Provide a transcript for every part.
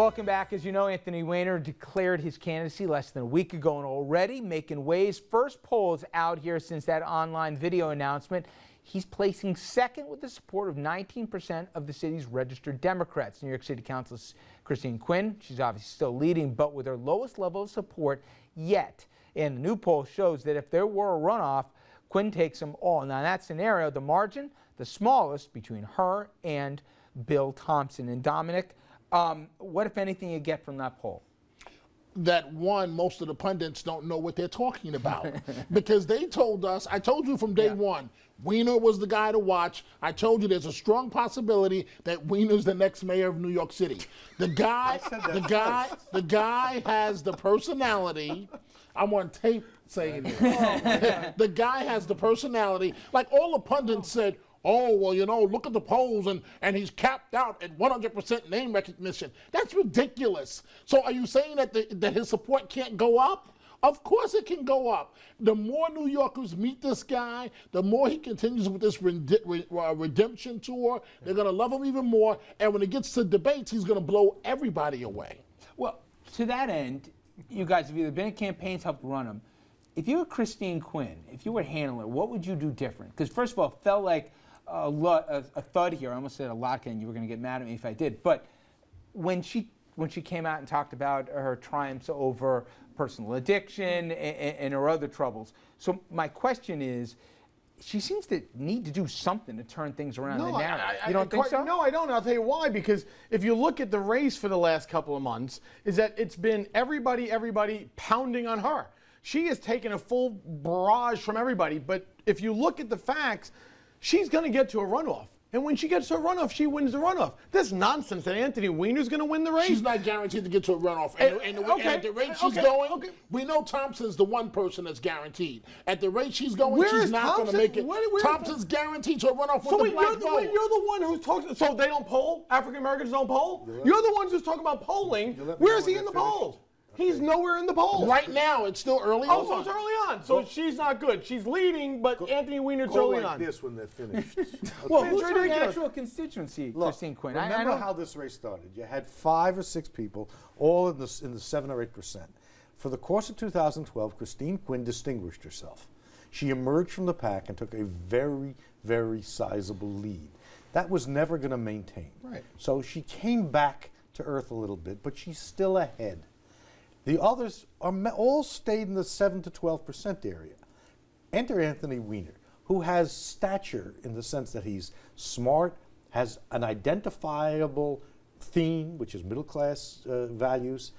Welcome back. As you know, Anthony Weiner declared his candidacy less than a week ago and already making waves. First polls out here since that online video announcement. He's placing second with the support of 19% of the city's registered Democrats. New York City Councilor Christine Quinn, she's obviously still leading, but with her lowest level of support yet. And the new poll shows that if there were a runoff, Quinn takes them all. Now, in that scenario, the margin, the smallest between her and Bill Thompson. And Dominic, what, if anything, you get from that poll? That one, most of the pundits don't know what they're talking about because they told us, I told you from day one, Weiner was the guy to watch. I told you there's a strong possibility that Weiner's the next mayor of New York City. The guy has the personality. I'm on tape saying it. The guy has the personality. Like all the pundits said, oh, well, you know, look at the polls and he's capped out at 100% name recognition. That's ridiculous. So are you saying that his support can't go up? Of course it can go up. The more New Yorkers meet this guy, the more he continues with this redemption tour. They're going to love him even more. And when it gets to debates, he's going to blow everybody away. Well, to that end, you guys have either been in campaigns, helped run them. If you were Christine Quinn, if you were handler, what would you do different? Because first of all, it felt like a thud here. I almost said a lot, and you were going to get mad at me if I did. But when she came out and talked about her triumphs over personal addiction and her other troubles. So my question is, she seems to need to do something to turn things around. No, the narrative. You don't think so? No, I don't. I'll tell you why. Because if you look at the race for the last couple of months, is that it's been everybody pounding on her. She has taken a full barrage from everybody. But if you look at the facts, she's going to get to a runoff. And when she gets to a runoff, she wins the runoff. This nonsense that Anthony Weiner's going to win the race. She's not guaranteed to get to a runoff. And at the rate she's going, we know Thompson's the one person that's guaranteed. At the rate she's going, she's not going to make it. Thompson's guaranteed to a runoff with the black vote. You're the one who's talking. So they don't poll? African Americans don't poll? You're the ones who's talking about polling. Where is he in the polls? He's nowhere in the polls. Right now, it's still early on. Oh, so it's early on. So she's not good. She's leading, but Anthony Weiner's early on. Like this when they're finished. Well, who's her actual constituency, Christine Quinn? Remember how this race started. You had 5 or 6 people, all in the 7 or 8%. For the course of 2012, Christine Quinn distinguished herself. She emerged from the pack and took a very, very sizable lead. That was never going to maintain. Right. So she came back to earth a little bit, but she's still ahead. The others are all stayed in the 7 to 12% area. Enter Anthony Weiner, who has stature in the sense that he's smart, has an identifiable theme, which is middle-class values,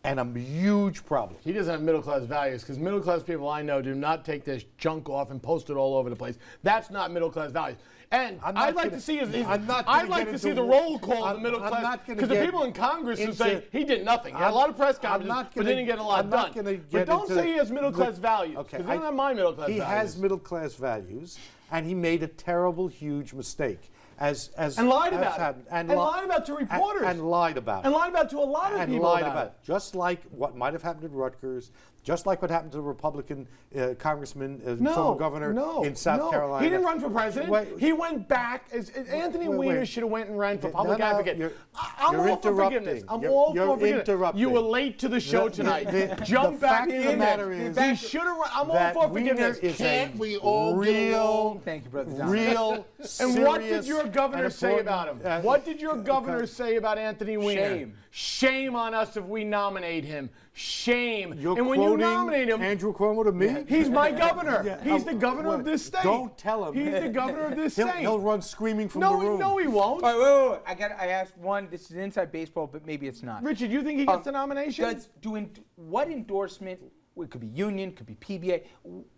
and a huge problem. He doesn't have middle-class values because middle-class people I know do not take this junk off and post it all over the place. That's not middle-class values. And I'd like to see the roll call of the middle class, because the people in Congress who say he did nothing. He had a lot of press conferences, but didn't get a lot done. But don't say he has middle-class values, because they don't have my middle-class values. He has middle-class values, and he made a terrible, huge mistake. And lied about it. And lied about to reporters. And lied about it. And lied about to a lot of people. And lied about it. Just like what might have happened at Rutgers, just like what happened to the Republican congressman, former governor in South Carolina. He didn't run for president. He went back. Anthony Weiner should have went and ran for public advocate. I'm all for forgiveness. I'm all for forgiveness. You were late to the show tonight. Jump back in there. He should have run. I'm all for forgiveness. Can't we all real? Thank you, Brother John. Real. And what did your governor say about him? What did your governor say about Anthony Weiner? Shame. Shame on us if we nominate him. Shame. And when you nominate him, Andrew Cuomo to me? He's my governor. He's the governor of this state. Don't tell him. He's the governor of this state. He'll run screaming from the room. No, he won't. Wait. I asked one. This is inside baseball, but maybe it's not. Richard, you think he gets the nomination? What endorsement? It could be union, could be PBA.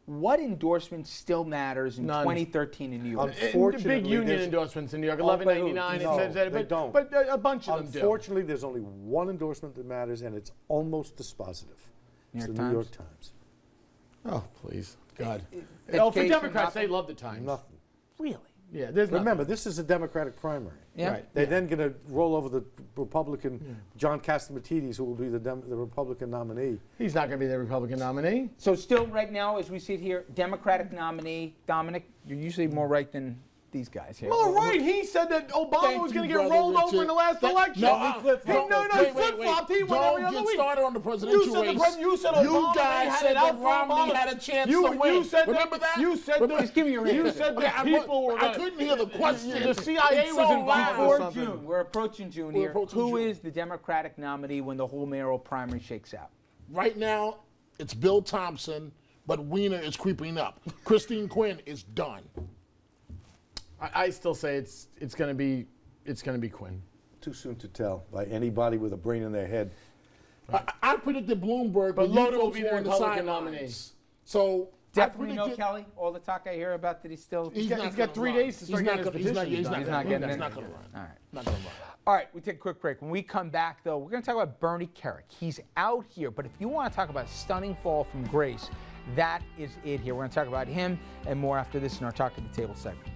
What endorsement still matters in 2013 in New York? Unfortunately, big union endorsements in New York. 1199. No, it says that, they don't. But a bunch of them do. Unfortunately, there's only one endorsement that matters, and it's almost dispositive. It's the New York Times. Oh, please, God. For Democrats, they love the Times. Nothing. Really? Yeah, there's Remember, this is a Democratic primary. Yeah. Right. They're then going to roll over the Republican John Catsimatidis, who will be the Republican nominee. He's not going to be the Republican nominee. So still right now, as we sit here, Democratic nominee, Dominic, you're usually more right than these guys here. All right, he said that Obama Thank was going to you, get brother rolled over Richard. in the last election. No, He wait, flip-flopped. He went every Don't other get week. started on the presidential race. You said Obama You guys had said it out that for Romney Obama. had a chance You to win. said Remember that? You said Remember- that. Just give me your You answer. said that Okay, people were. I couldn't hear the question. The CIA It's was so involved loud. or Before something. June, we're approaching June We're here. approaching Who June. is the Democratic nominee when the whole mayoral primary shakes out? Right now, it's Bill Thompson, but Weiner is creeping up. Christine Quinn is done. I still say it's going to be Quinn. Too soon to tell by anybody with a brain in their head. I predicted Bloomberg, But you Loda will folks be the were on the Republican sidelines. nominee. So Definitely I no predicted, Kelly. All the talk I hear about that he's still. He's got- not he's got gonna 3 run. days to He's start not getting his gonna- he's not- petition he's done. not He's gonna not getting run. in He's not there. going to run. All right. Not going to run. All right, we take a quick break. When we come back, though, we're going to talk about Bernie Kerik. He's out here, but if you want to talk about a stunning fall from grace, that is it here. We're going to talk about him and more after this in our Talk at the Table segment.